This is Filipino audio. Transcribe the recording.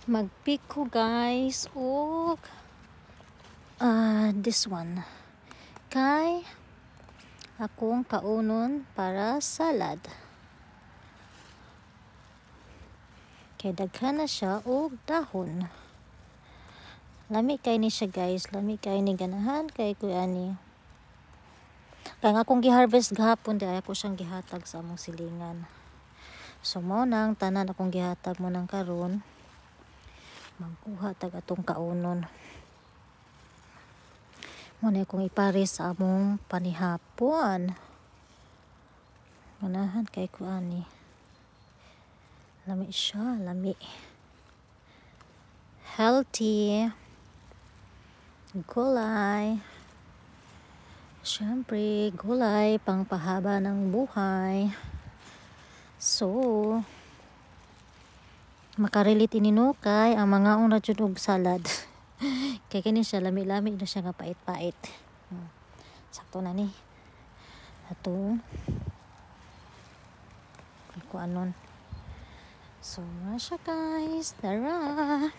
Mag-pick ko guys og this one kay akong kaunon para salad. Kay daghan na siya og dahon. Lami kay ni siya guys, lami kay ni ganahan kay kuya ani. Kaya nga akong giharvest gahapon di ay ako siyang gihatag sa among silingan. So mao nang tanan akong gihatag mo nang karon. Magkuha tag atong kaunon. Muna akong ipares sa among panihapon. Ganahan kay ko ani. Lami siya, lami. Healthy. Gulay. Siyempre, gulay pangpahaba ng buhay. So, makarelate ininukay ang mga ong jud og salad. Kaya kini siya lami-lami na siya nga pait-pait. Sakto na ni. Ato. Kung anon. So, na siya guys. Tara!